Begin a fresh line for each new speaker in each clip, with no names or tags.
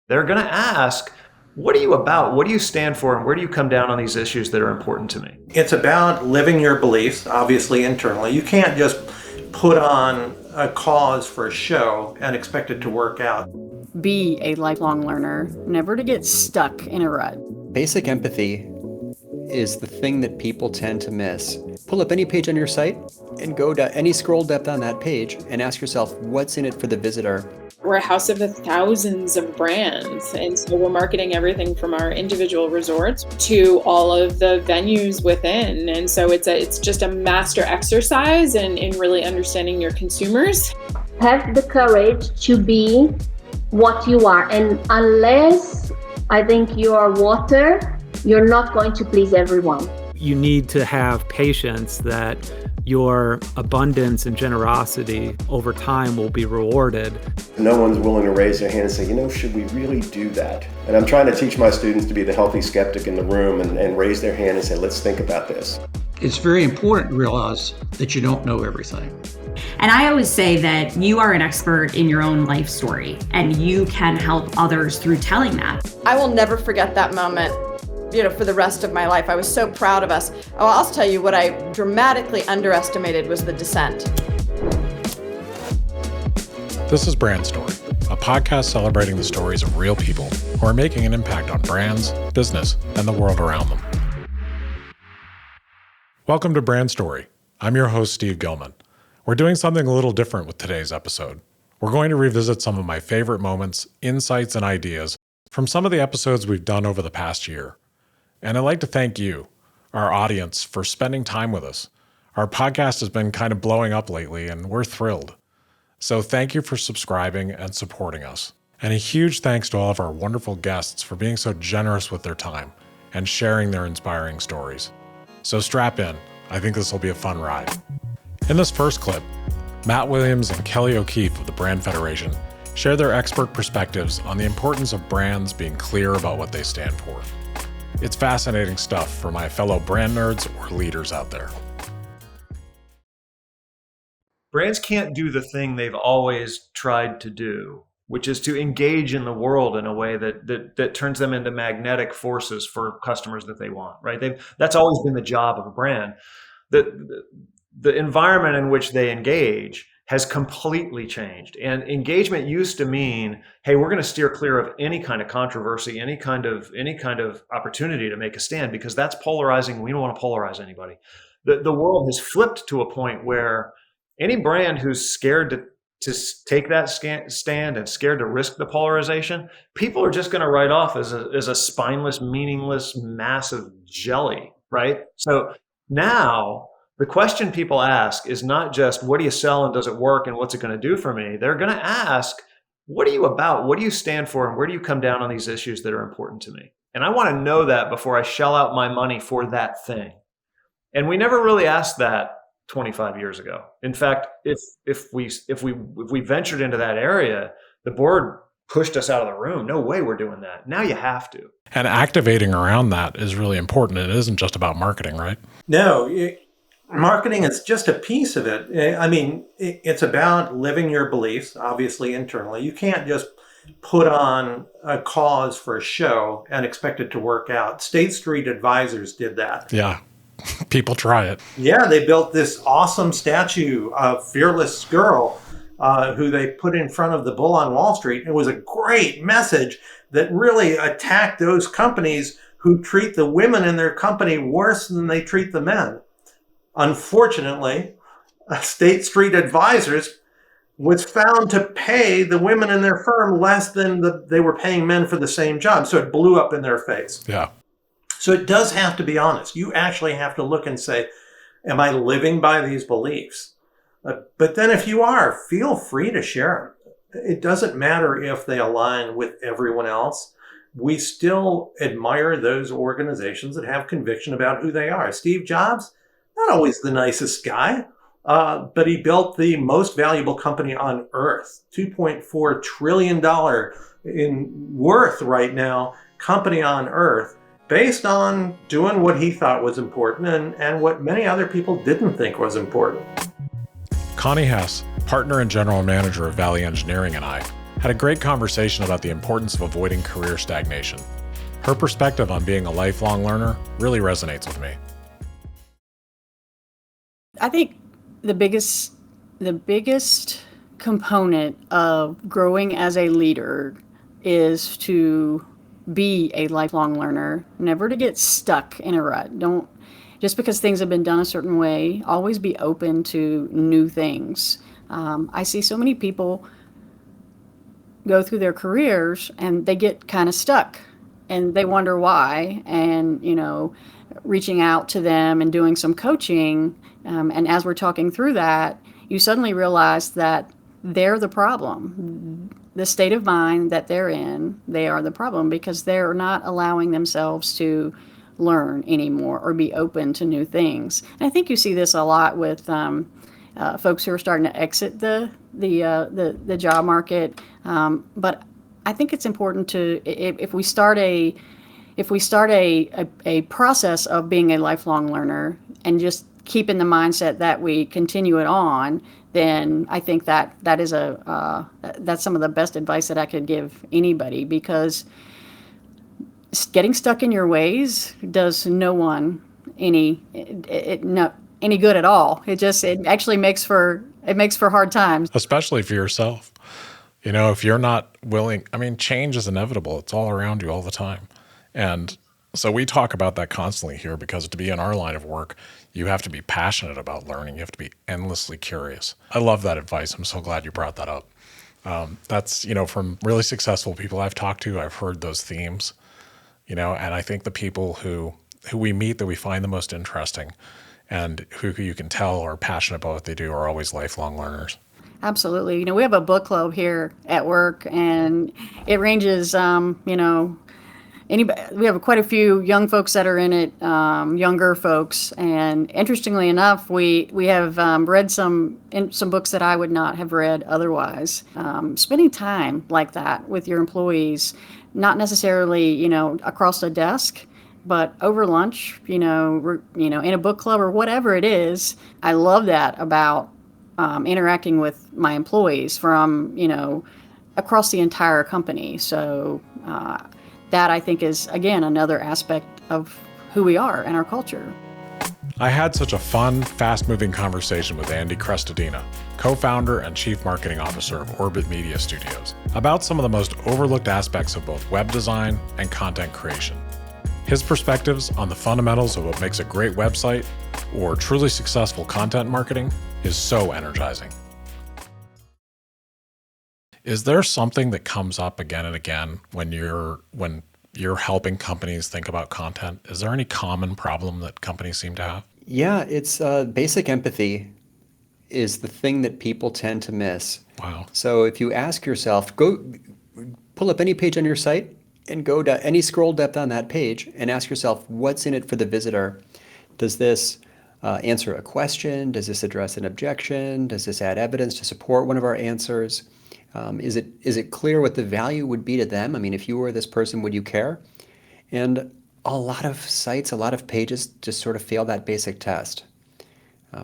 They're going to ask, what are you about? What do you stand for? And where do you come down on these issues that are important to me?
It's about living your beliefs, obviously internally. You can't just put on a cause for a show and expect it to work out.
Be a lifelong learner, never to get stuck in a rut.
Basic empathy is the thing that people tend to miss. Pull up any page on your site and go to any scroll depth on that page and ask yourself, what's in it for the visitor?
We're a house of thousands of brands, and so we're marketing everything from our individual resorts to all of the venues within. And so it's just a master exercise in really understanding your consumers.
Have the courage to be what you are, and unless I think you are water, you're not going to please everyone.
You need to have patience that your abundance and generosity over time will be rewarded.
No one's willing to raise their hand and say, should we really do that? And I'm trying to teach my students to be the healthy skeptic in the room and raise their hand and say, let's think about this.
It's very important to realize that you don't know everything.
And I always say that you are an expert in your own life story, and you can help others through telling that.
I will never forget that moment, for the rest of my life. I was so proud of us. Oh, I'll tell you what I dramatically underestimated was the descent.
This is Brand Story, a podcast celebrating the stories of real people who are making an impact on brands, business, and the world around them. Welcome to Brand Story. I'm your host, Steve Gilman. We're doing something a little different with today's episode. We're going to revisit some of my favorite moments, insights, and ideas from some of the episodes we've done over the past year. And I'd like to thank you, our audience, for spending time with us. Our podcast has been kind of blowing up lately, and we're thrilled. So thank you for subscribing and supporting us. And a huge thanks to all of our wonderful guests for being so generous with their time and sharing their inspiring stories. So strap in. I think this will be a fun ride. In this first clip, Matt Williams and Kelly O'Keefe of the Brand Federation share their expert perspectives on the importance of brands being clear about what they stand for. It's fascinating stuff for my fellow brand nerds or leaders out there.
Brands can't do the thing they've always tried to do, which is to engage in the world in a way that turns them into magnetic forces for customers that they want, right? That's always been the job of a brand. The environment in which they engage has completely changed. And engagement used to mean, hey, we're going to steer clear of any kind of controversy, any kind of opportunity to make a stand, because that's polarizing. We don't want to polarize anybody. The world has flipped to a point where any brand who's scared to take that stand and scared to risk the polarization, people are just going to write off as a spineless, meaningless, massive jelly, right? So now the question people ask is not just, what do you sell and does it work and what's it going to do for me? They're going to ask, what are you about? What do you stand for? And where do you come down on these issues that are important to me? And I want to know that before I shell out my money for that thing. And we never really asked that 25 years ago. In fact, if we ventured into that area, the board pushed us out of the room. No way we're doing that. Now you have to.
And activating around that is really important. It isn't just about marketing, right?
No, marketing is just a piece of it. I mean, it's about living your beliefs, obviously internally. You can't just put on a cause for a show and expect it to work out. State Street Advisors did that.
Yeah. People try it.
Yeah, they built this awesome statue of Fearless Girl who they put in front of the bull on Wall Street. It was a great message that really attacked those companies who treat the women in their company worse than they treat the men. Unfortunately, State Street Advisors was found to pay the women in their firm less than they were paying men for the same job. So it blew up in their face.
Yeah.
So it does have to be honest. You actually have to look and say, am I living by these beliefs? But then if you are, feel free to share them. It doesn't matter if they align with everyone else. We still admire those organizations that have conviction about who they are. Steve Jobs, not always the nicest guy, but he built the most valuable company on earth, $2.4 trillion in worth right now, company on earth, based on doing what he thought was important and what many other people didn't think was important.
Connie Hess, partner and general manager of Valley Engineering, and I had a great conversation about the importance of avoiding career stagnation. Her perspective on being a lifelong learner really resonates with me.
I think the biggest component of growing as a leader is to be a lifelong learner, never to get stuck in a rut. Don't, just because things have been done a certain way, always be open to new things. I see so many people go through their careers and they get kind of stuck and they wonder why. And, reaching out to them and doing some coaching. And as we're talking through that, you suddenly realize that they're the problem. The state of mind that they're in, they are the problem because they're not allowing themselves to learn anymore or be open to new things. And I think you see this a lot with folks who are starting to exit the job market. But I think it's important to, if we start a process of being a lifelong learner and just keep in the mindset that we continue it on, then I think that is that's some of the best advice that I could give anybody, because getting stuck in your ways does no one any good at all. It actually makes for hard times,
especially for yourself. If you're not willing, change is inevitable. It's all around you all the time. And so we talk about that constantly here, because to be in our line of work, you have to be passionate about learning. You have to be endlessly curious. I love that advice. I'm so glad you brought that up. That's, from really successful people I've talked to, I've heard those themes, and I think the people who we meet that we find the most interesting and who you can tell are passionate about what they do are always lifelong learners.
Absolutely. We have a book club here at work, and it ranges, we have quite a few young folks that are in it, younger folks. And interestingly enough, we have read some books that I would not have read otherwise. Spending time like that with your employees, not necessarily, across the desk, but over lunch, in a book club or whatever it is. I love that about interacting with my employees from, across the entire company. So that, I think, is, again, another aspect of who we are and our culture.
I had such a fun, fast-moving conversation with Andy Crestodina, co-founder and chief marketing officer of Orbit Media Studios, about some of the most overlooked aspects of both web design and content creation. His perspectives on the fundamentals of what makes a great website or truly successful content marketing is so energizing. Is there something that comes up again and again when you're helping companies think about content? Is there any common problem that companies seem to have?
Yeah, it's basic empathy is the thing that people tend to miss.
Wow.
So if you ask yourself, go pull up any page on your site and go to any scroll depth on that page and ask yourself, what's in it for the visitor? Does this answer a question? Does this address an objection? Does this add evidence to support one of our answers? Is it clear what the value would be to them? If you were this person, would you care? And a lot of sites, a lot of pages just sort of fail that basic test.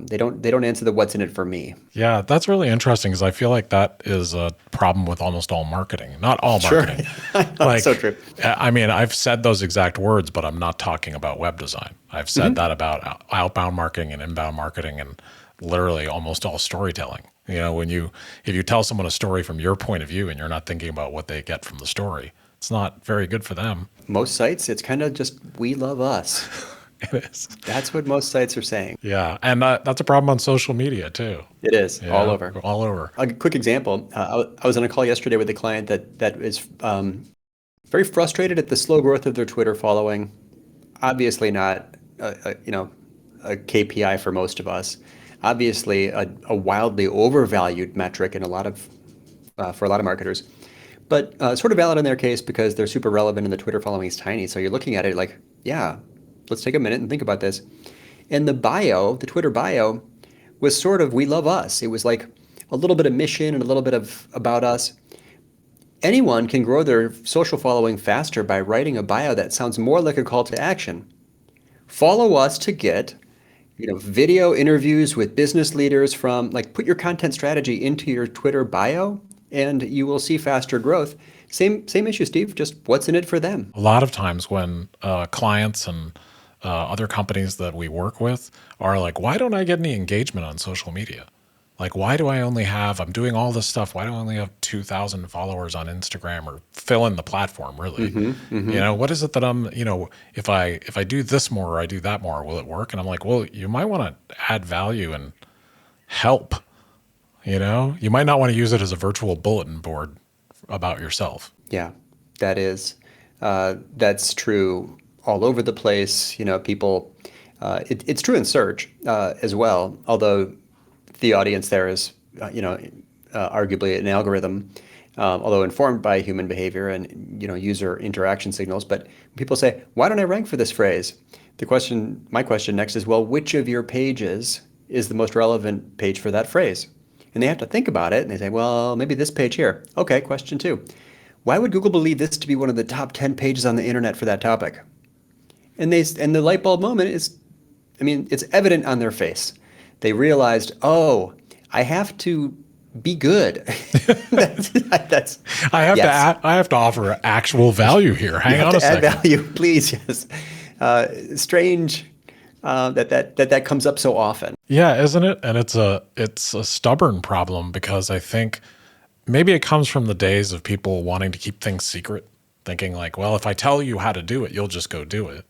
They don't answer the what's in it for me.
Yeah, that's really interesting, because I feel like that is a problem with almost all marketing. Not all marketing.
Sure. So true.
I've said those exact words, but I'm not talking about web design. I've said that about outbound marketing and inbound marketing and literally almost all storytelling. If you tell someone a story from your point of view and you're not thinking about what they get from the story, it's not very good for them.
Most sites, it's kind of just, we love us.
It is.
That's what most sites are saying.
Yeah, and that's a problem on social media too.
It is,
yeah,
all over.
All over.
A quick example, I was on a call yesterday with a client that is very frustrated at the slow growth of their Twitter following. Obviously not, a KPI for most of us. Obviously a wildly overvalued metric in for a lot of marketers, but sort of valid in their case because they're super relevant and the Twitter following is tiny. So you're looking at it like, yeah, let's take a minute and think about this. And the Twitter bio was sort of, we love us. It was like a little bit of mission and a little bit of about us. Anyone can grow their social following faster by writing a bio that sounds more like a call to action. Follow us to get video interviews with business leaders put your content strategy into your Twitter bio and you will see faster growth. Same issue, Steve, just what's in it for them?
A lot of times when clients and other companies that we work with are like, why don't I get any engagement on social media? Like, why do I only have, I'm doing all this stuff, why do I only have 2,000 followers on Instagram, or fill in the platform, really? What is it that I'm, if I do this more or I do that more, will it work? And I'm like, well, you might want to add value and help, You might not want to use it as a virtual bulletin board about yourself.
Yeah, that's true all over the place. People, it's true in search as well, although the audience there is, arguably an algorithm, although informed by human behavior and, user interaction signals. But people say, why don't I rank for this phrase? My question next is, well, which of your pages is the most relevant page for that phrase? And they have to think about it, and they say, well, maybe this page here. Okay, question 2. Why would Google believe this to be one of the top 10 pages on the internet for that topic? And the light bulb moment is, it's evident on their face. They realized, oh, I have to be good.
I have to offer actual value here. Hang on a second.
Add value, please. Yes. Strange that comes up so often.
Yeah, isn't it? And it's a stubborn problem, because I think maybe it comes from the days of people wanting to keep things secret, thinking like, well, if I tell you how to do it, you'll just go do it,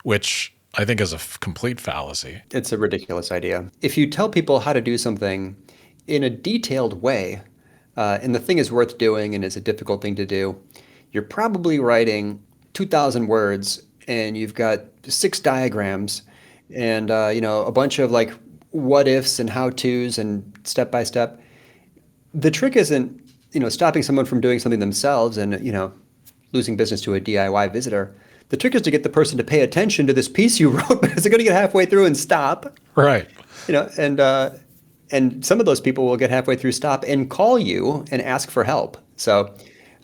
which I think is a complete fallacy.
It's a ridiculous idea. If you tell people how to do something in a detailed way, and the thing is worth doing and is a difficult thing to do, you're probably writing 2,000 words and you've got 6 diagrams and a bunch of like what ifs and how to's and step by step. The trick isn't stopping someone from doing something themselves and losing business to a DIY visitor. The trick is to get the person to pay attention to this piece you wrote, because they're going to get halfway through and stop.
Right.
And some of those people will get halfway through, stop, and call you and ask for help. So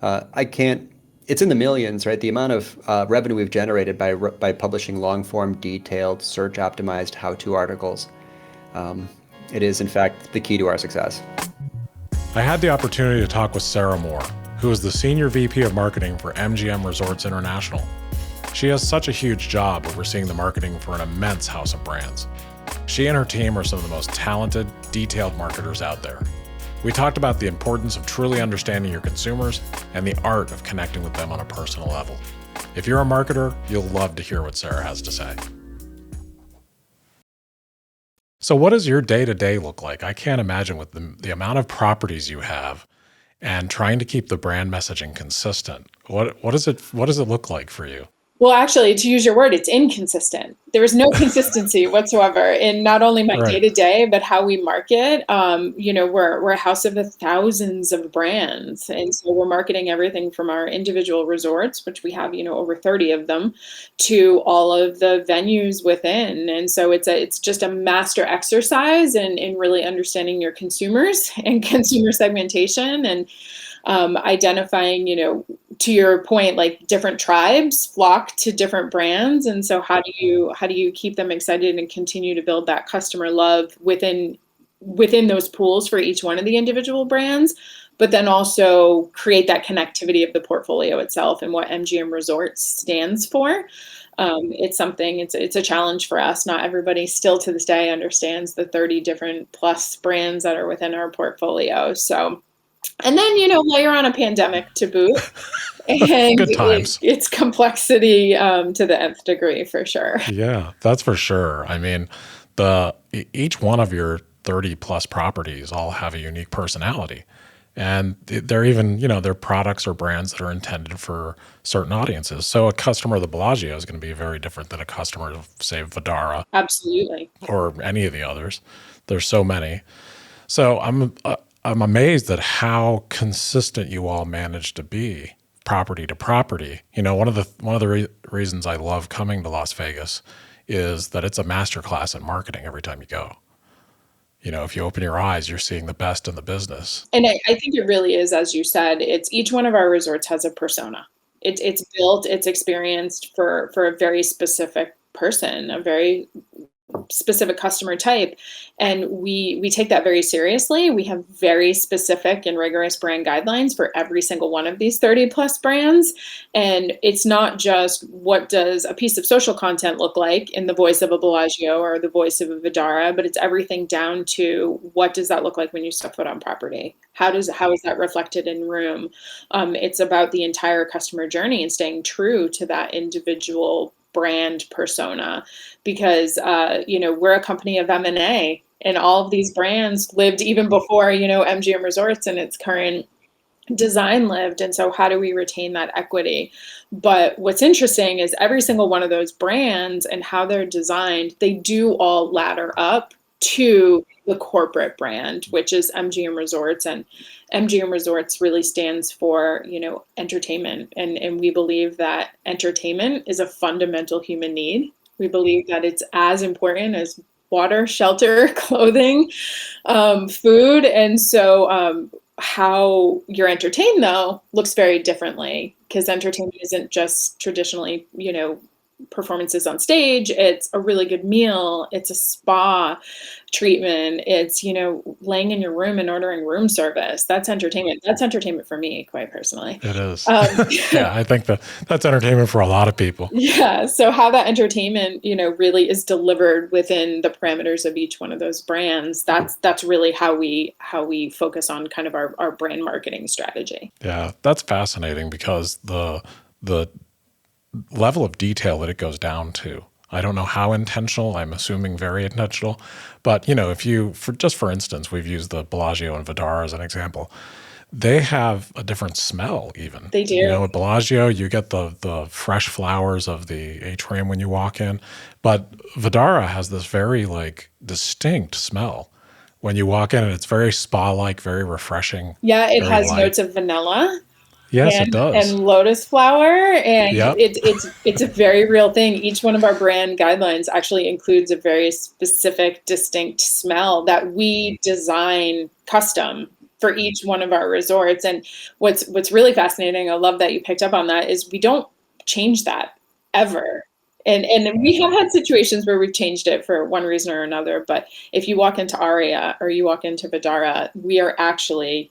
it's in the millions, right? The amount of revenue we've generated by publishing long-form, detailed, search-optimized how-to articles. It is, in fact, the key to our success.
I had the opportunity to talk with Sarah Moore, who is the Senior VP of Marketing for MGM Resorts International. She has such a huge job overseeing the marketing for an immense house of brands. She and her team are some of the most talented, detailed marketers out there. We talked about the importance of truly understanding your consumers and the art of connecting with them on a personal level. If you're a marketer, you'll love to hear what Sarah has to say. So what does your day-to-day look like? I can't imagine with the amount of properties you have and trying to keep the brand messaging consistent. What does it look like for you?
Well, actually, to use your word, it's inconsistent. There is no consistency whatsoever in not only my day-to-day, but how we market. We're a house of thousands of brands. And so we're marketing everything from our individual resorts, which we have, over 30 of them, to all of the venues within. And so it's just a master exercise in really understanding your consumers and consumer segmentation and identifying, to your point, like different tribes flock to different brands. And so how do you keep them excited and continue to build that customer love within those pools for each one of the individual brands, but then also create that connectivity of the portfolio itself and what MGM Resorts stands for. It's a challenge for us. Not everybody still to this day understands the 30 different plus brands that are within our portfolio. So, and then, layer on a pandemic to boot. And
good times.
It's complexity to the nth degree, for sure.
Yeah, that's for sure. I mean, each one of your 30 plus properties all have a unique personality. And they're even, they're products or brands that are intended for certain audiences. So a customer of the Bellagio is going to be very different than a customer of, say, Vdara.
Absolutely.
Or any of the others. There's so many. So I'm amazed at how consistent you all manage to be, property to property. One of the reasons I love coming to Las Vegas is that it's a masterclass in marketing every time you go. If you open your eyes, you're seeing the best in the business.
And I think it really is, as you said, it's each one of our resorts has a persona. It's built, it's experienced for a very specific person, a very specific customer type. And we take that very seriously. We have very specific and rigorous brand guidelines for every single one of these 30 plus brands. And it's not just what does a piece of social content look like in the voice of a Bellagio or the voice of a Vdara, but it's everything down to what does that look like when you step foot on property? How is that reflected in room? It's about the entire customer journey and staying true to that individual brand persona, because we're a company of M&A, and all of these brands lived even before MGM Resorts and its current design lived. And so how do we retain that equity? But what's interesting is every single one of those brands and how they're designed, they do all ladder up to the corporate brand, which is MGM Resorts. And MGM Resorts really stands for, entertainment. And we believe that entertainment is a fundamental human need. We believe that it's as important as water, shelter, clothing, food. And so how you're entertained, though, looks very differently, because entertainment isn't just traditionally, performances on stage. It's a really good meal. It's a spa treatment. It's, laying in your room and ordering room service. That's entertainment. That's entertainment for me, quite personally.
It is. Yeah, I think that's entertainment for a lot of people.
Yeah. So how that entertainment, really is delivered within the parameters of each one of those brands, that's really how we focus on kind of our brand marketing strategy.
Yeah, that's fascinating, because the level of detail that it goes down to. I don't know how intentional. I'm assuming very intentional. But, for instance, we've used the Bellagio and Vdara as an example. They have a different smell even.
They do.
At Bellagio, you get the fresh flowers of the atrium when you walk in. But Vdara has this very distinct smell when you walk in, and it's very spa-like, very refreshing.
Yeah, it has
light.
notes of vanilla.
Yes, it does.
And lotus flower. And
Yep.
it's a very real thing. Each one of our brand guidelines actually includes a very specific, distinct smell that we design custom for each one of our resorts. And what's really fascinating, I love that you picked up on that, is we don't change that ever. And we have had situations where we've changed it for one reason or another. But if you walk into Aria or you walk into Vdara, we are actually,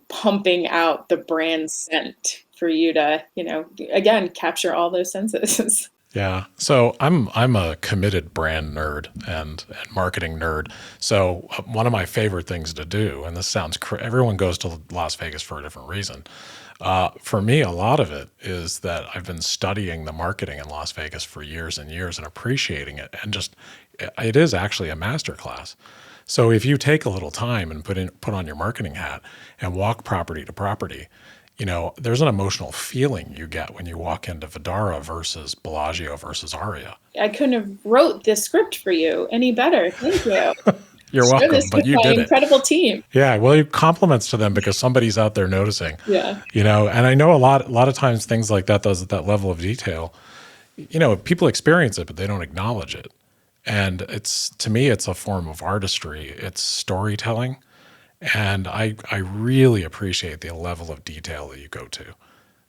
pumping out the brand scent for you to, again, capture all those senses.
Yeah. So I'm a committed brand nerd and marketing nerd. So one of my favorite things to do, and this sounds everyone goes to Las Vegas for a different reason. For me, a lot of it is that I've been studying the marketing in Las Vegas for years and years and appreciating it, and it is actually a masterclass. So if you take a little time and put on your marketing hat and walk property to property, there's an emotional feeling you get when you walk into Vdara versus Bellagio versus Aria.
I couldn't have wrote this script for you any better. Thank you.
You're welcome, but you did it.
Incredible team.
Yeah, well, compliments to them, because somebody's out there noticing.
Yeah.
And I know a lot of times things like that does at that level of detail. People experience it, but they don't acknowledge it. And to me, it's a form of artistry. It's storytelling. And I really appreciate the level of detail that you go to,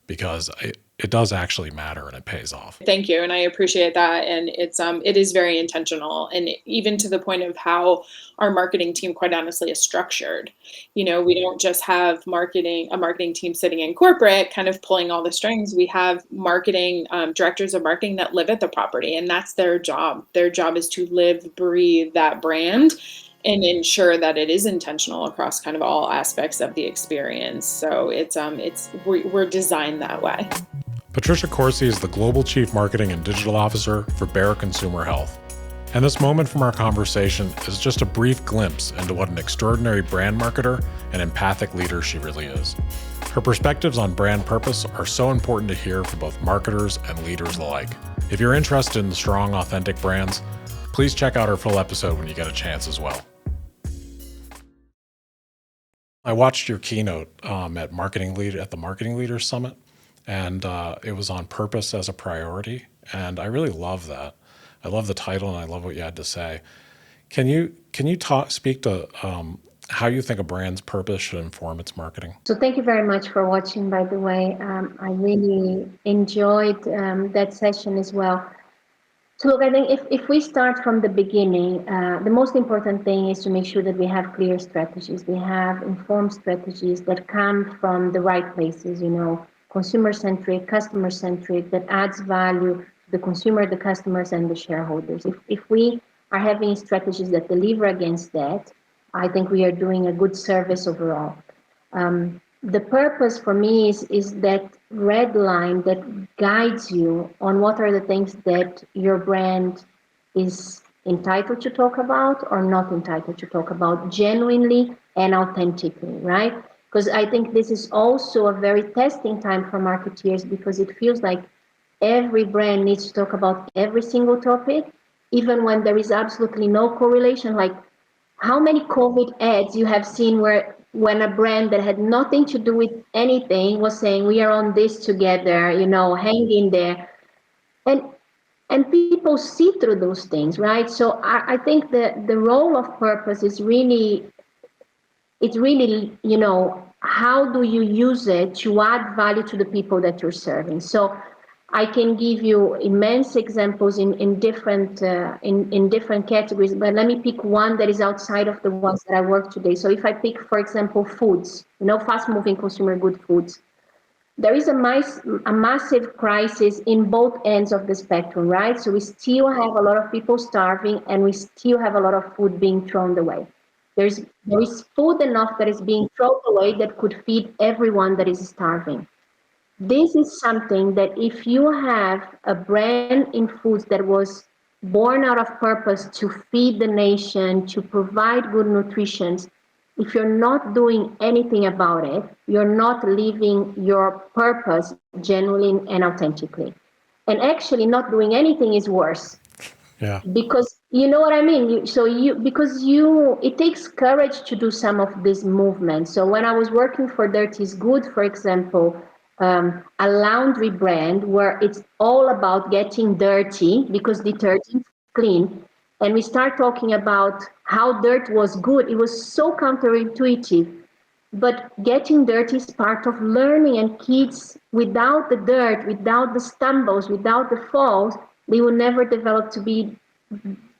because it does actually matter and it pays off.
Thank you. And I appreciate that. And it is very intentional. And even to the point of how our marketing team, quite honestly, is structured. We don't just have a marketing team sitting in corporate kind of pulling all the strings. We have marketing directors of marketing that live at the property, and that's their job. Their job is to live, breathe that brand and ensure that it is intentional across kind of all aspects of the experience. So we're designed that way.
Patricia Corsi is the Global Chief Marketing and Digital Officer for Bayer Consumer Health. And this moment from our conversation is just a brief glimpse into what an extraordinary brand marketer and empathic leader she really is. Her perspectives on brand purpose are so important to hear for both marketers and leaders alike. If you're interested in strong, authentic brands, please check out our full episode when you get a chance as well. I watched your keynote at the Marketing Leaders Summit, and it was on purpose as a priority, and I really love that. I love the title, and I love what you had to say. Can you speak to how you think a brand's purpose should inform its marketing?
So thank you very much for watching, by the way. I really enjoyed that session as well. So look, I think if we start from the beginning, the most important thing is to make sure that we have clear strategies. We have informed strategies that come from the right places, consumer-centric, customer-centric, that adds value to the consumer, the customers, and the shareholders. If we are having strategies that deliver against that, I think we are doing a good service overall. The purpose for me is that red line that guides you on what are the things that your brand is entitled to talk about or not entitled to talk about genuinely and authentically, right? Because I think this is also a very testing time for marketeers, because it feels like every brand needs to talk about every single topic, even when there is absolutely no correlation. Like, how many COVID ads you have seen where when a brand that had nothing to do with anything was saying, we are on this together, hang in there. And people see through those things, right? So I think that the role of purpose is really, how do you use it to add value to the people that you're serving? So I can give you immense examples in different categories, but let me pick one that is outside of the ones that I work today. So if I pick, for example, foods, fast-moving consumer good foods, there is a massive crisis in both ends of the spectrum, right? So we still have a lot of people starving, and we still have a lot of food being thrown away. There is food enough that is being thrown away that could feed everyone that is starving. This is something that if you have a brand in foods that was born out of purpose to feed the nation, to provide good nutrition, if you're not doing anything about it, you're not living your purpose genuinely and authentically. And actually not doing anything is worse.
Yeah.
Because you know what I mean? It takes courage to do some of this movement. So when I was working for Dirty is Good, for example, a laundry brand where it's all about getting dirty because detergent's clean, and we start talking about how dirt was good, it was so counterintuitive. But getting dirty is part of learning, and kids, without the dirt, without the stumbles, without the falls, they will never develop to be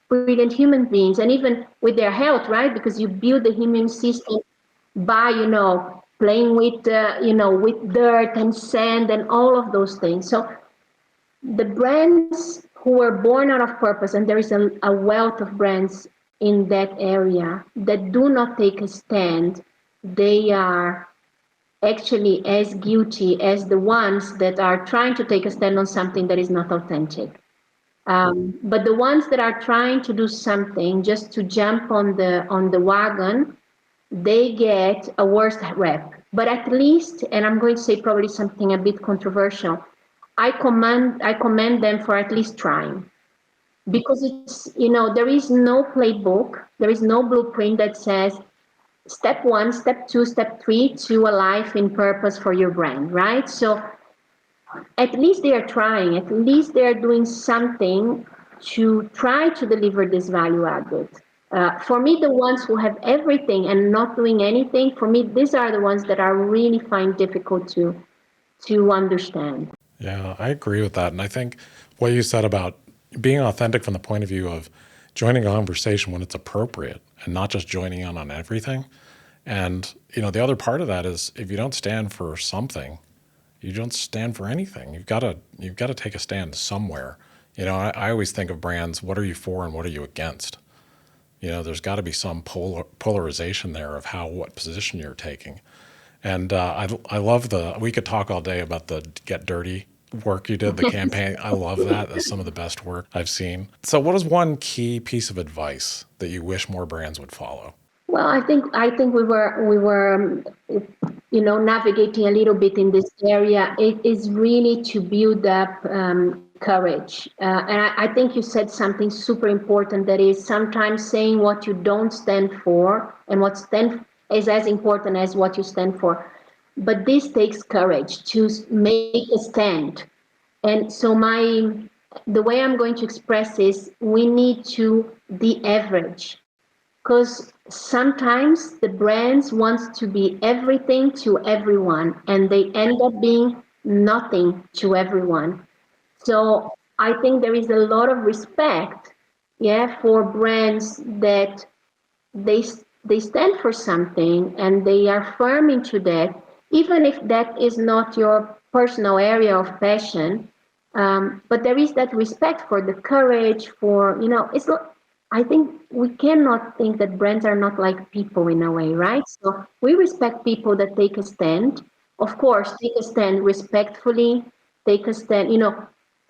brilliant human beings. And even with their health, right? Because you build the immune system by, playing with, with dirt and sand and all of those things. So the brands who were born out of purpose, and there is a wealth of brands in that area that do not take a stand, they are actually as guilty as the ones that are trying to take a stand on something that is not authentic. But the ones that are trying to do something just to jump on the wagon, they get a worse rep. But at least, and I'm going to say probably something a bit controversial, I commend them for at least trying. Because it's, there is no playbook, there is no blueprint that says step 1, step 2, step 3 to a life in purpose for your brand, right? So at least they are trying, at least they are doing something to try to deliver this value added. For me, the ones who have everything and not doing anything, for me, these are the ones that I really find difficult to understand.
Yeah, I agree with that. And I think what you said about being authentic from the point of view of joining a conversation when it's appropriate and not just joining in on everything. And, the other part of that is if you don't stand for something, you don't stand for anything. You've got to take a stand somewhere. I always think of brands, what are you for and what are you against? There's got to be some polarization there of what position you're taking. And I love we could talk all day about the Get Dirty work you did, the campaign. I love that. That's some of the best work I've seen. So what is one key piece of advice that you wish more brands would follow?
Well, I think we were navigating a little bit in this area. It is really to build up courage. And I think you said something super important, that is sometimes saying what you don't stand for and what is as important as what you stand for. But this takes courage to make a stand. And so the way I'm going to express is we need to de-average. Because sometimes the brands want to be everything to everyone, and they end up being nothing to everyone. So I think there is a lot of respect, yeah, for brands that they they stand for something and they are firm into that, even if that is not your personal area of passion. But there is that respect for the courage, for it's not. I think we cannot think that brands are not like people in a way, right? So we respect people that take a stand. Of course, take a stand respectfully. Take a stand.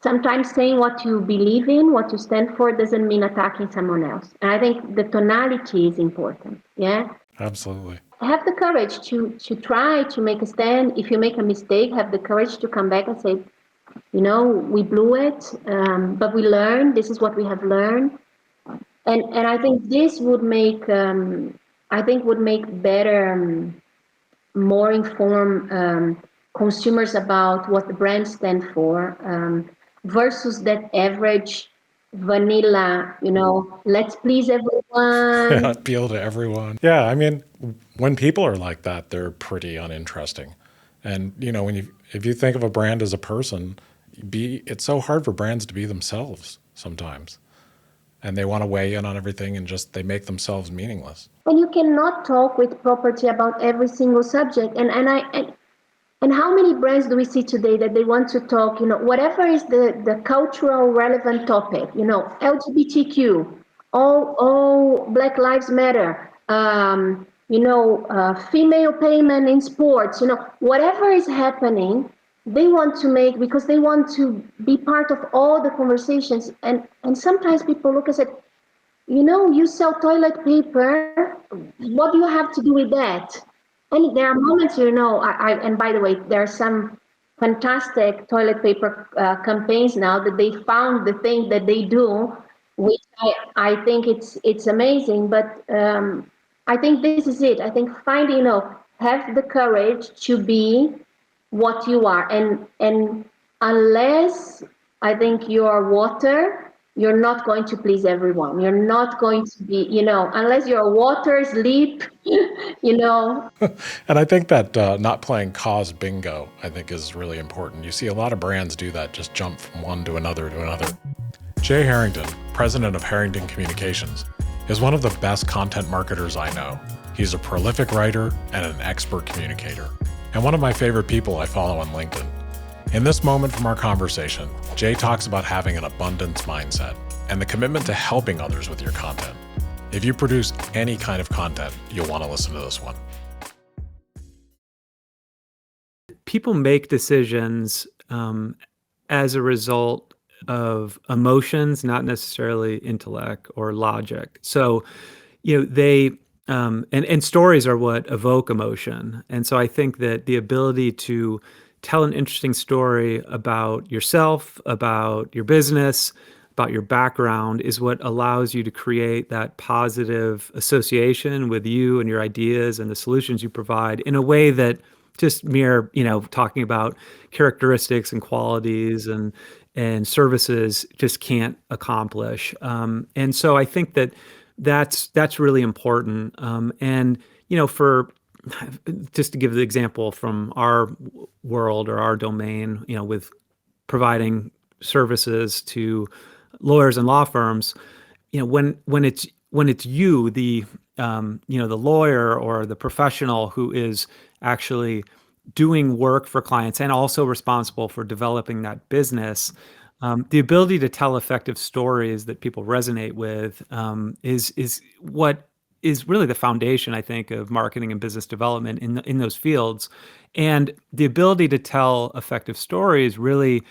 Sometimes saying what you believe in, what you stand for, doesn't mean attacking someone else. And I think the tonality is important. Yeah.
Absolutely.
Have the courage to try to make a stand. If you make a mistake, have the courage to come back and say, we blew it, but we learned. This is what we have learned. And I think this would make better, more informed consumers about what the brands stand for, versus that average vanilla, let's please everyone.
Appeal to everyone. Yeah, I mean, when people are like that, they're pretty uninteresting. And if you think of a brand as a person, it's so hard for brands to be themselves sometimes. And they want to weigh in on everything and they make themselves meaningless.
And you cannot talk with property about every single subject. And how many brands do we see today that they want to talk, whatever is the cultural relevant topic, LGBTQ, all Black Lives Matter, female payment in sports, whatever is happening, they want to make, because they want to be part of all the conversations. And sometimes people look and say, you sell toilet paper, what do you have to do with that? And there are moments, and by the way, there are some fantastic toilet paper campaigns now that they found the thing that they do, which I think it's amazing. But I think this is it. I think have the courage to be what you are. And unless I think you are water, you're not going to please everyone. You're not going to be, unless you're water, sleep,
And I think that not playing cause bingo, I think, is really important. You see a lot of brands do that, just jump from one to another to another. Jay Harrington, president of Harrington Communications, is one of the best content marketers I know. He's a prolific writer and an expert communicator, and one of my favorite people I follow on LinkedIn. In this moment from our conversation, Jay talks about having an abundance mindset and the commitment to helping others with your content. If you produce any kind of content, you'll want to listen to this one.
People make decisions as a result of emotions, not necessarily intellect or logic. So, they and stories are what evoke emotion. And so I think that the ability to tell an interesting story about yourself, about your business, about your background is what allows you to create that positive association with you and your ideas and the solutions you provide in a way that just mere, talking about characteristics and qualities and services just can't accomplish. And so I think that's really important. And, for just to give the example from our world or our domain, with providing services to lawyers and law firms, when it's you, the the lawyer or the professional who is actually doing work for clients and also responsible for developing that business, the ability to tell effective stories that people resonate with is what is really the foundation, I think, of marketing and business development in those fields. And the ability to tell effective stories really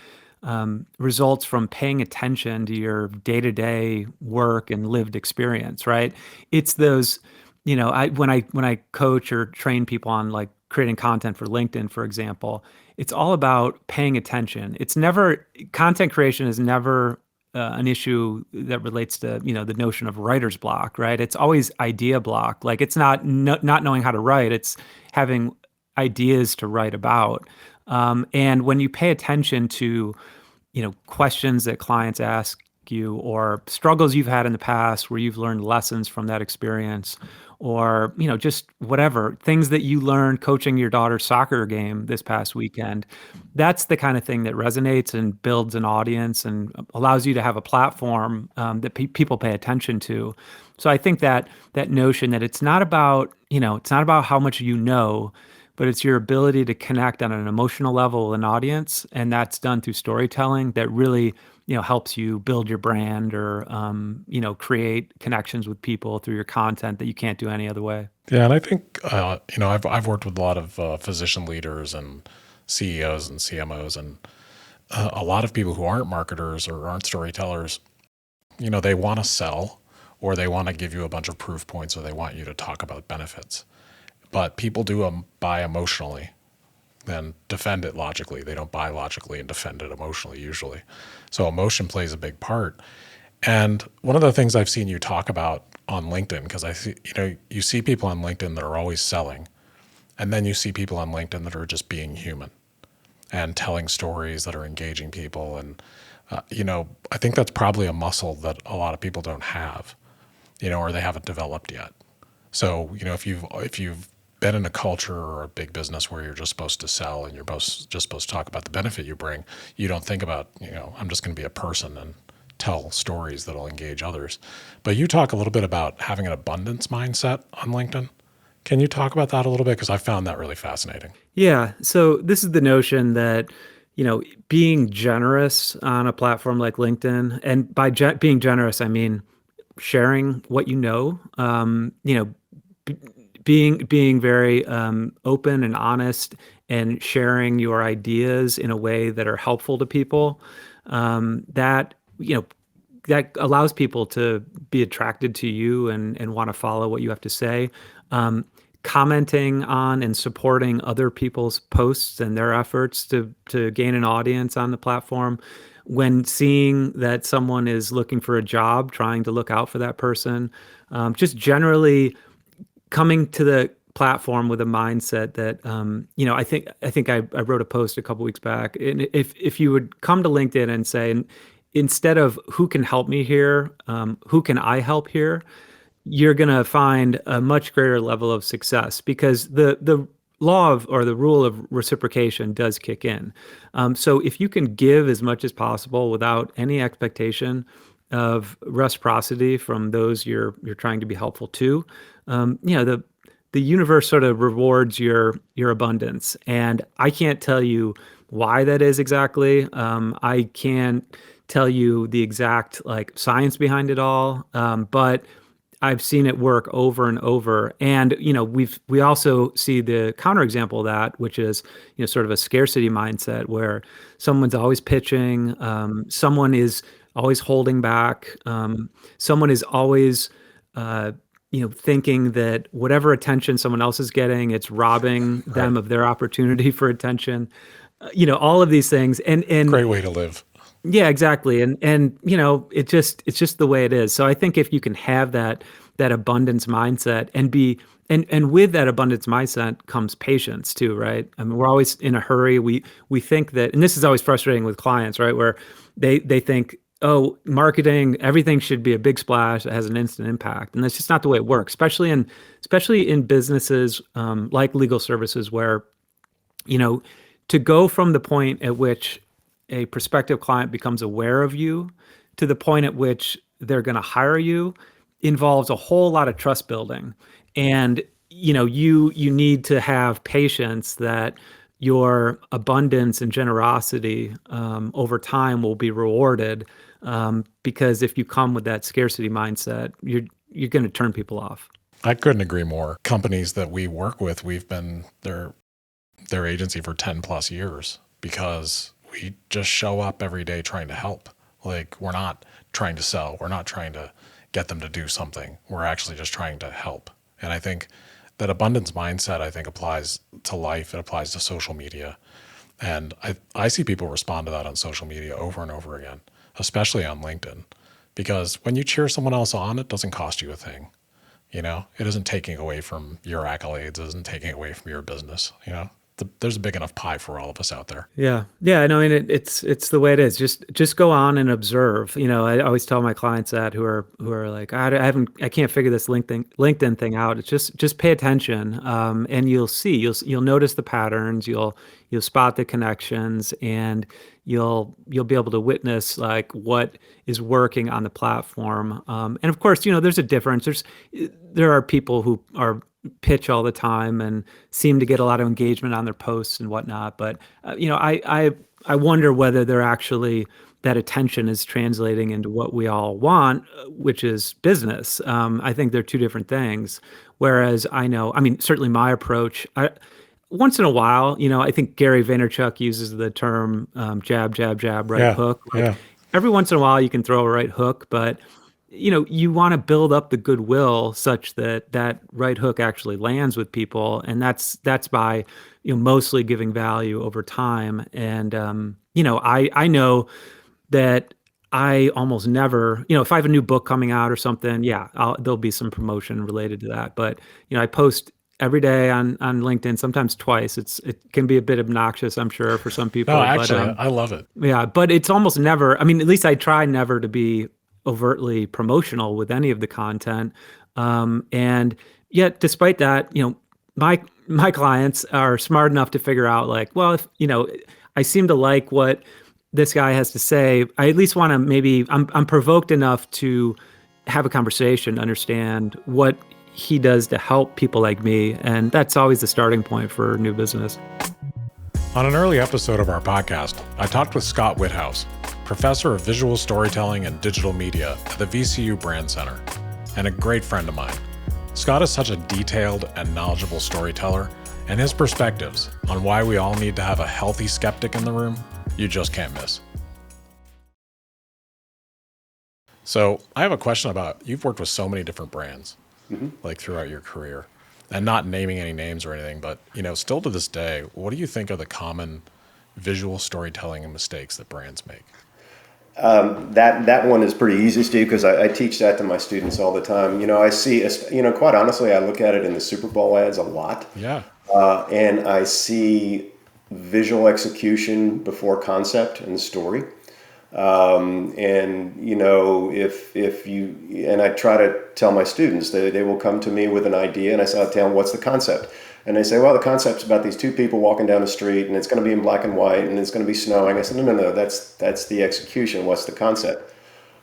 results from paying attention to your day-to-day work and lived experience, right? It's those, when I coach or train people on like creating content for LinkedIn, for example, it's all about paying attention. Content creation is never an issue that relates to, the notion of writer's block, right? It's always idea block. Like it's not knowing how to write, it's having ideas to write about. And when you pay attention to, questions that clients ask you or struggles you've had in the past where you've learned lessons from that experience, or, just whatever, things that you learned coaching your daughter's soccer game this past weekend. That's the kind of thing that resonates and builds an audience and allows you to have a platform that people pay attention to. So I think that notion that it's not about how much you know, but it's your ability to connect on an emotional level with an audience, and that's done through storytelling that really helps you build your brand or create connections with people through your content that you can't do any other way.
Yeah, and I think I've worked with a lot of physician leaders and CEOs and CMOs, and a lot of people who aren't marketers or aren't storytellers. They want to sell, or they want to give you a bunch of proof points, or they want you to talk about benefits. But people do buy emotionally, then defend it logically. They don't buy logically and defend it emotionally usually. So emotion plays a big part. And one of the things I've seen you talk about on LinkedIn, because I see, you see people on LinkedIn that are always selling, and then you see people on LinkedIn that are just being human and telling stories that are engaging people. And, I think that's probably a muscle that a lot of people don't have, or they haven't developed yet. So, if you've been in a culture or a big business where you're just supposed to sell and you're just supposed to talk about the benefit you bring, you don't think about, I'm just going to be a person and tell stories that'll engage others. But you talk a little bit about having an abundance mindset on LinkedIn. Can you talk about that a little bit? Because I found that really fascinating.
Yeah. So this is the notion that, being generous on a platform like LinkedIn, and by being generous, I mean sharing what you know, being very open and honest and sharing your ideas in a way that are helpful to people, that allows people to be attracted to you and want to follow what you have to say. Commenting on and supporting other people's posts and their efforts to gain an audience on the platform. When seeing that someone is looking for a job, trying to look out for that person, just generally coming to the platform with a mindset that, I think I wrote a post a couple weeks back, and if you would come to LinkedIn and say, instead of who can help me here, who can I help here, you're going to find a much greater level of success, because the law of, or the rule of reciprocation does kick in. So if you can give as much as possible without any expectation of reciprocity from those you're trying to be helpful to, the universe sort of rewards your abundance. And I can't tell you why that is exactly. I can't tell you the exact science behind it all, but I've seen it work over and over. And, we also see the counterexample of that, which is, sort of a scarcity mindset where someone's always pitching, someone is always holding back, someone is always, thinking that whatever attention someone else is getting, it's robbing them of their opportunity for attention, all of these things. And
great way to live.
Yeah, exactly. And it's just the way it is. So I think if you can have that abundance mindset and with that abundance mindset comes patience too, right? I mean, we're always in a hurry. We think that, and this is always frustrating with clients, right? Where they think, oh, marketing, everything should be a big splash that has an instant impact. And that's just not the way it works, especially in businesses like legal services, where, to go from the point at which a prospective client becomes aware of you to the point at which they're going to hire you involves a whole lot of trust building. And, you need to have patience that your abundance and generosity over time will be rewarded, because if you come with that scarcity mindset, you're going to turn people off.
I couldn't agree more. Companies that we work with, we've been their agency for 10 plus years because we just show up every day trying to help. We're not trying to sell. We're not trying to get them to do something. We're actually just trying to help. And I think that abundance mindset, applies to life. It applies to social media. And I see people respond to that on social media over and over again, especially on LinkedIn, because when you cheer someone else on, it doesn't cost you a thing. It isn't taking away from your accolades. It isn't taking away from your business. there's a big enough pie for all of us out there.
Yeah. Yeah. No, I mean, it's the way it is. Just go on and observe. I always tell my clients that who are like, I can't figure this LinkedIn thing out. It's just pay attention. And you'll see, you'll notice the patterns, you'll spot the connections, and you'll be able to witness like what is working on the platform. And of course, there's a difference. There are people who are pitch all the time and seem to get a lot of engagement on their posts and whatnot. But I wonder whether they're actually, that attention is translating into what we all want, which is business. I think they're two different things. Whereas certainly my approach, once in a while, I think Gary Vaynerchuk uses the term jab, jab, jab, right hook. Every once in a while you can throw a right hook, but you want to build up the goodwill such that right hook actually lands with people. And that's by, mostly giving value over time. And, I know that I almost never, if I have a new book coming out or something, there'll be some promotion related to that. But, I post every day on LinkedIn, sometimes twice. It can be a bit obnoxious, I'm sure, for some people.
No, actually, I love it.
Yeah, but it's almost never, at least I try never to be overtly promotional with any of the content. And yet, despite that, my clients are smart enough to figure out like, well, if, I seem to like what this guy has to say, I at least want to I'm provoked enough to have a conversation, understand what he does to help people like me. And that's always the starting point for new business.
On an early episode of our podcast, I talked with Scott Witthaus, professor of visual storytelling and digital media at the VCU Brand Center, and a great friend of mine. Scott is such a detailed and knowledgeable storyteller, and his perspectives on why we all need to have a healthy skeptic in the room, you just can't miss. So I have a question about, you've worked with so many different brands, like throughout your career, and not naming any names or anything, but still to this day, what do you think are the common visual storytelling and mistakes that brands make?
That one is pretty easy, Steve, because I teach that to my students all the time. I see, quite honestly, I look at it in the Super Bowl ads a lot.
Yeah.
And I see visual execution before concept and story. If you, and I try to tell my students, they will come to me with an idea, and I say, I'll tell them, what's the concept? And they say, well, the concept's about these two people walking down the street, and it's going to be in black and white, and it's going to be snowing. I said, no, that's the execution. What's the concept?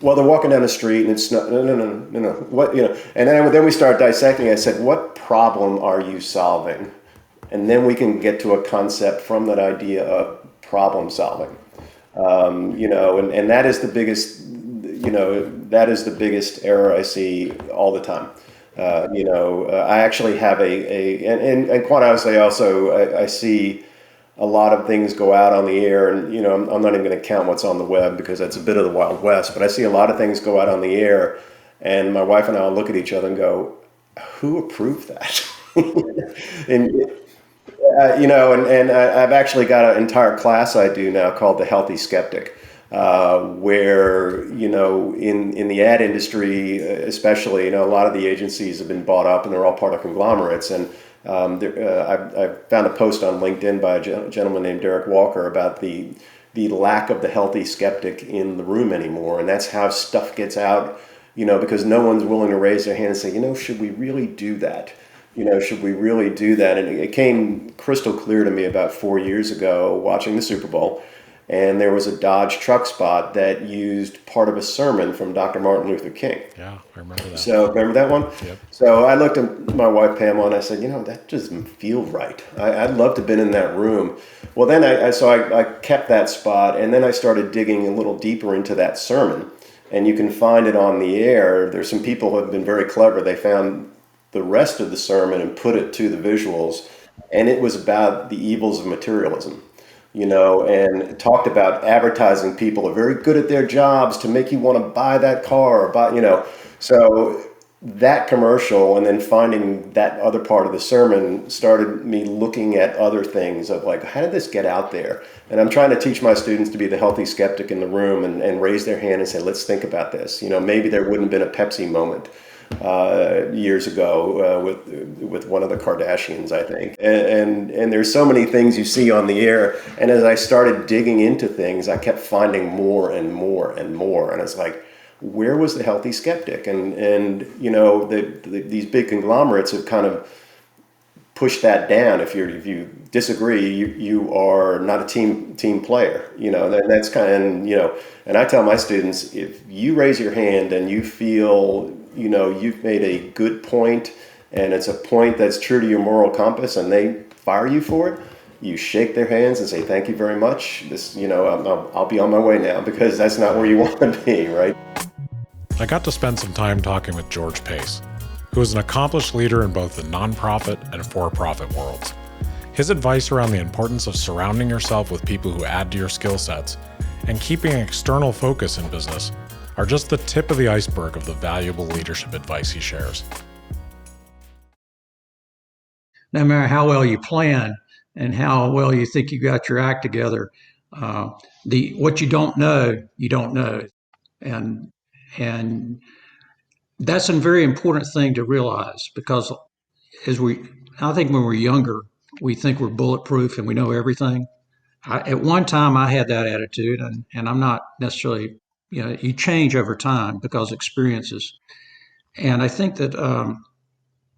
Well, they're walking down the street, and it's snow. No. What, and then we start dissecting. I said, what problem are you solving? And then we can get to a concept from that idea of problem solving. And that is the biggest error I see all the time. I actually have and quite honestly, also I see a lot of things go out on the air, and I'm not even going to count what's on the web because that's a bit of the Wild West. But I see a lot of things go out on the air, and my wife and I will look at each other and go, "Who approved that?" and I've actually got an entire class I do now called the Healthy Skeptic. Where, in the ad industry, especially, a lot of the agencies have been bought up and they're all part of conglomerates. And I found a post on LinkedIn by a gentleman named Derek Walker about the lack of the healthy skeptic in the room anymore. And that's how stuff gets out, because no one's willing to raise their hand and say, should we really do that? Should we really do that? And it came crystal clear to me about 4 years ago watching the Super Bowl. And there was a Dodge truck spot that used part of a sermon from Dr. Martin Luther King.
Yeah, I remember that.
So remember that one?
Yep.
So I looked at my wife, Pamela, and I said, that doesn't feel right. I'd love to have been in that room. Well, then I kept that spot, and then I started digging a little deeper into that sermon. And you can find it on the air. There's some people who have been very clever. They found the rest of the sermon and put it to the visuals. And it was about the evils of materialism. And talked about advertising people are very good at their jobs to make you want to buy that car or buy, So that commercial and then finding that other part of the sermon started me looking at other things of like, how did this get out there? And I'm trying to teach my students to be the healthy skeptic in the room and raise their hand and say, let's think about this. Maybe there wouldn't have been a Pepsi moment. years ago with one of the Kardashians, I think. And there's so many things you see on the air. And as I started digging into things, I kept finding more and more and more. And it's like, where was the healthy skeptic? And you know, these big conglomerates have kind of pushed that down. If you disagree, you are not a team player. You know, that's kind of, and, you know, and I tell my students, if you raise your hand and you feel, you know, you've made a good point and it's a point that's true to your moral compass and they fire you for it, you shake their hands and say, thank you very much. This, you know, I'll be on my way now, because that's not where you want to be, right?
I got to spend some time talking with George Pace, who is an accomplished leader in both the nonprofit and for-profit worlds. His advice around the importance of surrounding yourself with people who add to your skill sets and keeping external focus in business are just the tip of the iceberg of the valuable leadership advice he shares.
No matter how well you plan and how well you think you got your act together, what you don't know, and that's a very important thing to realize, because I think when we're younger, we think we're bulletproof and we know everything. At one time, I had that attitude, and I'm not necessarily, you know, you change over time because experiences. And I think that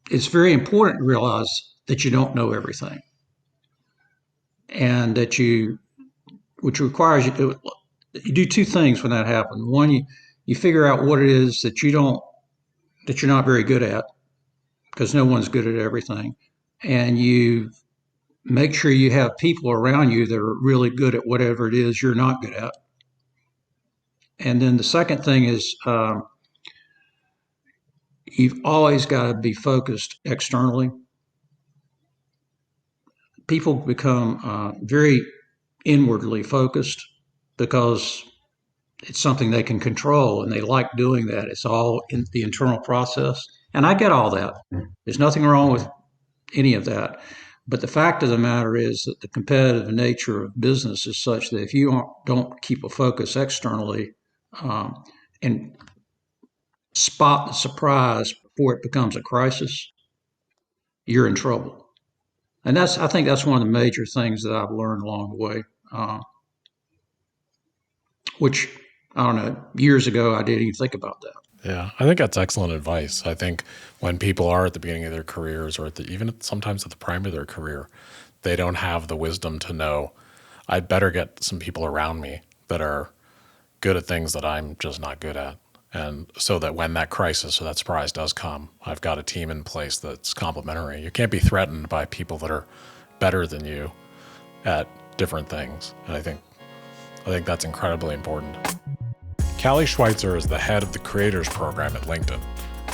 it's very important to realize that you don't know everything, and which requires you do two things when that happens. One, you figure out what it is that you're not very good at, because no one's good at everything, and you make sure you have people around you that are really good at whatever it is you're not good at. And then the second thing is you've always got to be focused externally. People become very inwardly focused because it's something they can control, and they like doing that. It's all in the internal process. And I get all that. There's nothing wrong with any of that. But the fact of the matter is that the competitive nature of business is such that if you don't keep a focus externally and spot the surprise before it becomes a crisis, you're in trouble. And I think that's one of the major things that I've learned along the way, which, I don't know, years ago, I didn't even think about that.
Yeah, I think that's excellent advice. I think when people are at the beginning of their careers, or even sometimes at the prime of their career, they don't have the wisdom to know, I'd better get some people around me that are good at things that I'm just not good at. And so that when that crisis or that surprise does come, I've got a team in place that's complementary. You can't be threatened by people that are better than you at different things. And I think that's incredibly important. Callie Schweitzer is the head of the Creators Program at LinkedIn.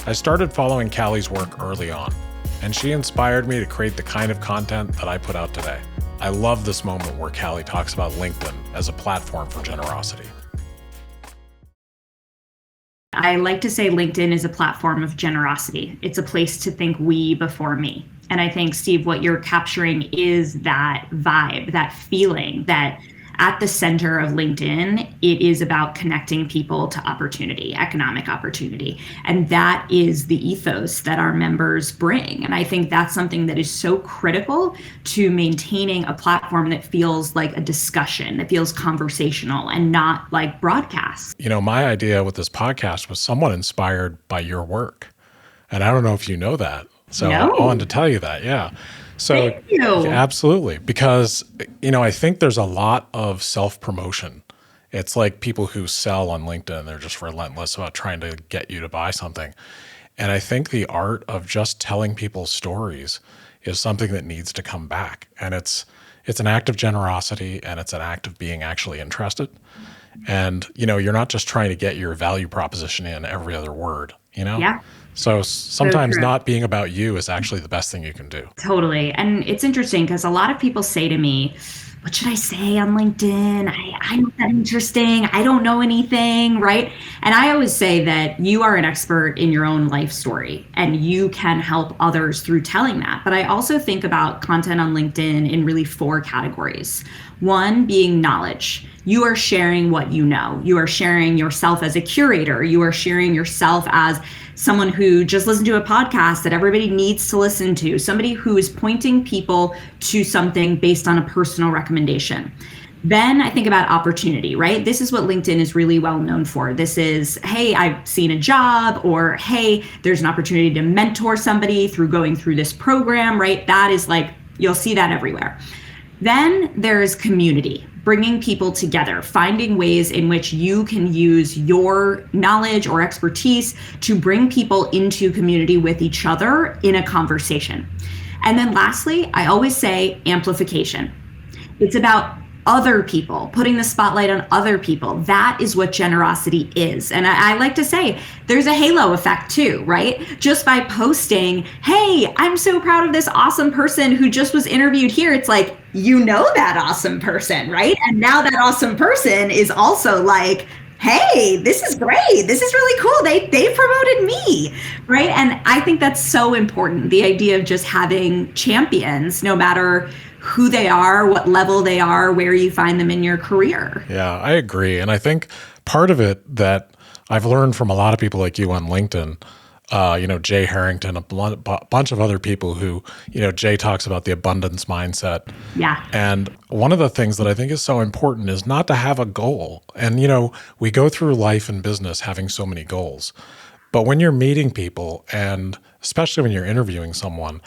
I started following Callie's work early on, and she inspired me to create the kind of content that I put out today. I love this moment where Callie talks about LinkedIn as a platform for generosity.
I like to say LinkedIn is a platform of generosity. It's a place to think we before me. And I think, Steve, what you're capturing is that vibe, that feeling that at the center of LinkedIn, it is about connecting people to opportunity, economic opportunity. And that is the ethos that our members bring. And I think that's something that is so critical to maintaining a platform that feels like a discussion, that feels conversational and not like broadcast.
You know, my idea with this podcast was somewhat inspired by your work. And I don't know if you know that. So
No.
I wanted to tell you that, yeah. So
Thank you.
Absolutely, because, you know, I think there's a lot of self-promotion. It's like people who sell on LinkedIn, they're just relentless about trying to get you to buy something. And I think the art of just telling people's stories is something that needs to come back. And it's an act of generosity, and it's an act of being actually interested. And, you know, you're not just trying to get your value proposition in every other word, you know?
Yeah.
So sometimes
true.
not being about you is actually the best thing you can do.
Totally. And it's interesting because a lot of people say to me, what should I say on LinkedIn? I'm not that interesting. I don't know anything, right? And I always say that you are an expert in your own life story and you can help others through telling that. But I also think about content on LinkedIn in really 4 categories. One being knowledge. You are sharing what you know. You are sharing yourself as a curator. You are sharing yourself as someone who just listened to a podcast that everybody needs to listen to, somebody who is pointing people to something based on a personal recommendation. Then I think about opportunity, right? This is what LinkedIn is really well known for. This is, hey, I've seen a job, or hey, there's an opportunity to mentor somebody through going through this program, right? That is like, you'll see that everywhere. Then there's community, bringing people together, finding ways in which you can use your knowledge or expertise to bring people into community with each other in a conversation. And then lastly, I always say amplification. It's about other people, putting the spotlight on other people. That is what generosity is. And I like to say there's a halo effect too, right? Just by posting, hey, I'm so proud of this awesome person who just was interviewed here. It's like, you know that awesome person, right? And now that awesome person is also like, hey, this is great. This is really cool. They promoted me, right? And I think that's so important. The idea of just having champions, no matter who they are, what level they are, where you find them in your career.
Yeah, I agree. And I think part of it that I've learned from a lot of people like you on LinkedIn, Jay Harrington, a bunch of other people who, Jay talks about the abundance mindset.
Yeah.
And one of the things that I think is so important is not to have a goal. And, we go through life and business having so many goals. But when you're meeting people, and especially when you're interviewing someone,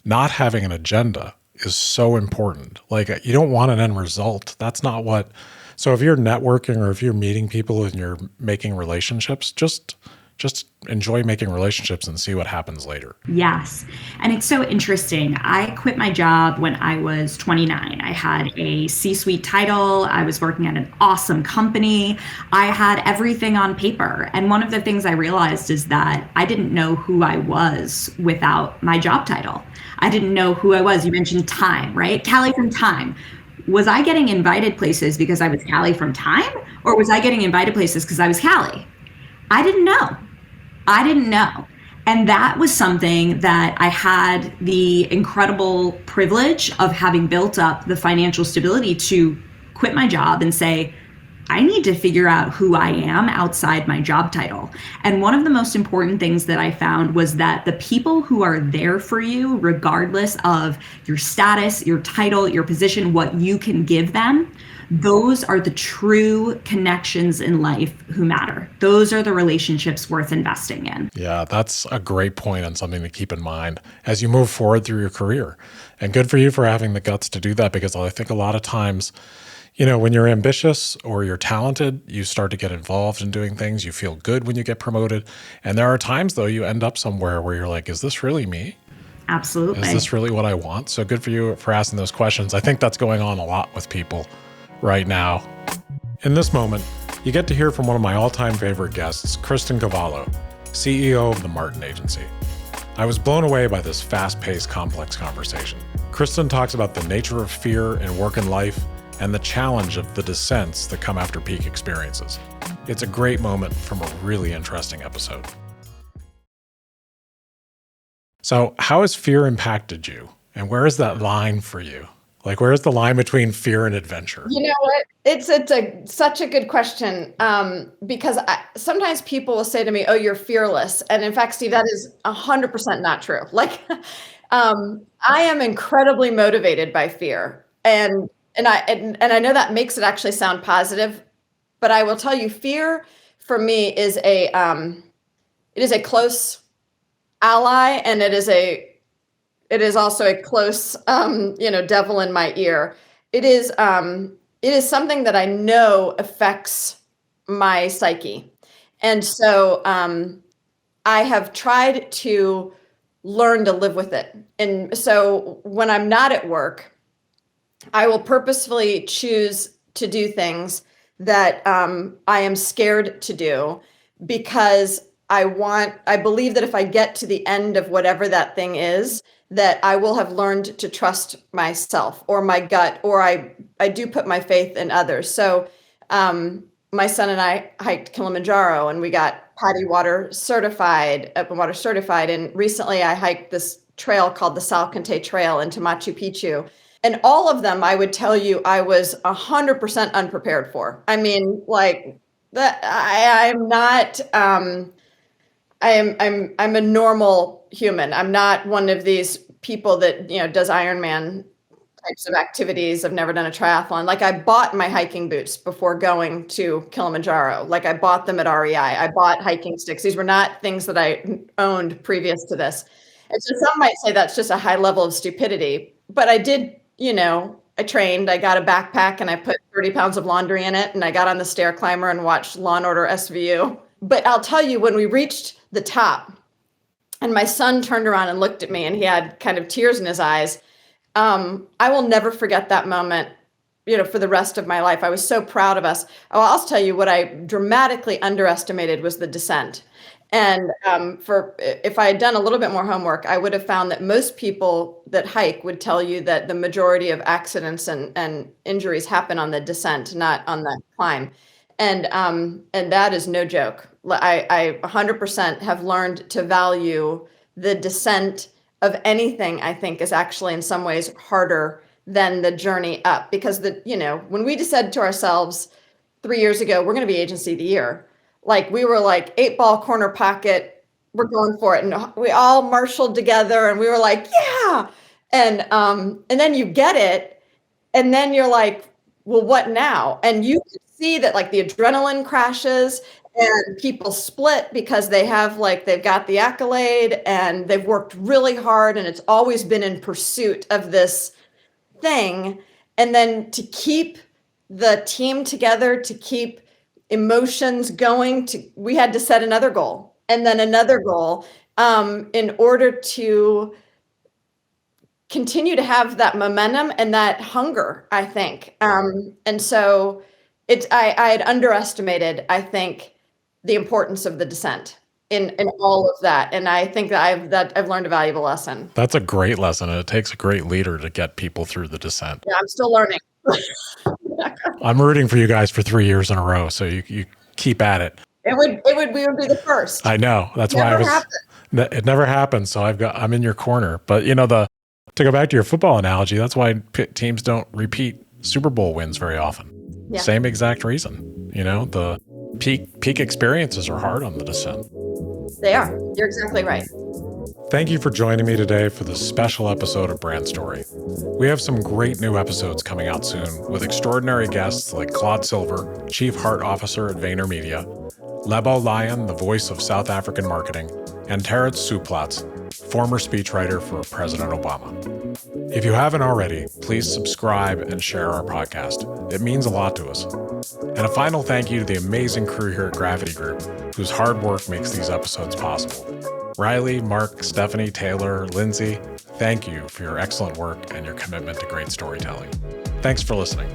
not having an agenda is so important. Like, you don't want an end result. That's not what. So if you're networking or if you're meeting people and you're making relationships, just enjoy making relationships and see what happens later.
Yes. And it's so interesting. I quit my job when I was 29. I had a C-suite title. I was working at an awesome company. I had everything on paper. And one of the things I realized is that I didn't know who I was without my job title. I didn't know who I was. You mentioned Time, right? Callie from Time. Was I getting invited places because I was Callie from Time? Or was I getting invited places because I was Callie? I didn't know. And that was something that I had the incredible privilege of having built up the financial stability to quit my job and say, I need to figure out who I am outside my job title. And one of the most important things that I found was that the people who are there for you, regardless of your status, your title, your position, what you can give them, those are the true connections in life who matter. Those are the relationships worth investing in.
Yeah, that's a great point and something to keep in mind as you move forward through your career. And good for you for having the guts to do that, because I think a lot of times, when you're ambitious or you're talented, you start to get involved in doing things. You feel good when you get promoted. And there are times, though, you end up somewhere where you're like, is this really me?
Absolutely.
Is this really what I want? So good for you for asking those questions. I think that's going on a lot with people right now. In this moment, you get to hear from one of my all-time favorite guests, Kristen Cavallo, CEO of the Martin Agency. I was blown away by this fast-paced, complex conversation. Kristen talks about the nature of fear in work and life and the challenge of the descents that come after peak experiences. It's a great moment from a really interesting episode. So, how has fear impacted you? And where is that line for you? Like, where's the line between fear and adventure?
You know what? It's such a good question, because sometimes people will say to me, "Oh, you're fearless," and in fact, Steve, that is 100% not true. Like, I am incredibly motivated by fear, and I know that makes it actually sound positive, but I will tell you, fear for me is it is a close ally, and it is also a close, devil in my ear. It is something that I know affects my psyche. And so I have tried to learn to live with it. And so when I'm not at work, I will purposefully choose to do things that I am scared to do, because I believe that if I get to the end of whatever that thing is, that I will have learned to trust myself or my gut, or I do put my faith in others. So my son and I hiked Kilimanjaro, and we got open water certified. And recently I hiked this trail called the Salcante Trail into Machu Picchu. And all of them, I would tell you, I was 100% unprepared for. I mean, like that. I'm not. I'm a normal human. I'm not one of these people that does Ironman types of activities. I've never done a triathlon. Like, I bought my hiking boots before going to Kilimanjaro. Like, I bought them at REI. I bought hiking sticks. These were not things that I owned previous to this. And so some might say that's just a high level of stupidity. But I did, I trained. I got a backpack and I put 30 pounds of laundry in it. And I got on the stair climber and watched Law and Order SVU. But I'll tell you, when we reached the top and my son turned around and looked at me and he had kind of tears in his eyes, I will never forget that moment, for the rest of my life. I was so proud of us. Oh, I'll tell you what I dramatically underestimated was the descent. And if I had done a little bit more homework, I would have found that most people that hike would tell you that the majority of accidents and injuries happen on the descent, not on the climb. And that is no joke. I 100% have learned to value the descent of anything. I think is actually in some ways harder than the journey up, because when we just said to ourselves 3 years ago, we're going to be agency of the year, like we were like 8-ball corner pocket, we're going for it, and we all marshaled together, and we were like, yeah, and then you get it, and then you're like, well, what now? And you can see that like the adrenaline crashes and people split because they've got the accolade and they've worked really hard and it's always been in pursuit of this thing. And then to keep the team together, to keep emotions going, we had to set another goal and then another goal in order to continue to have that momentum and that hunger, I think. And so I had underestimated, I think, the importance of the descent in all of that. And I think that I've learned a valuable lesson.
That's a great lesson. And it takes a great leader to get people through the descent.
Yeah, I'm still learning.
I'm rooting for you guys for 3 years in a row. So you keep at it.
We would be the first.
I know. That's why it never happened. So I'm in your corner. But to go back to your football analogy, that's why teams don't repeat Super Bowl wins very often. Yeah. Same exact reason. The peak experiences are hard on the descent.
They are. You're exactly right.
Thank you for joining me today for this special episode of Brand Story. We have some great new episodes coming out soon with extraordinary guests like Claude Silver, Chief Heart Officer at VaynerMedia, Lebo Lyon, the voice of South African marketing, and Terrence Suplatz, former speechwriter for President Obama. If you haven't already, please subscribe and share our podcast. It means a lot to us. And a final thank you to the amazing crew here at Gravity Group, whose hard work makes these episodes possible. Riley, Mark, Stephanie, Taylor, Lindsay, thank you for your excellent work and your commitment to great storytelling. Thanks for listening.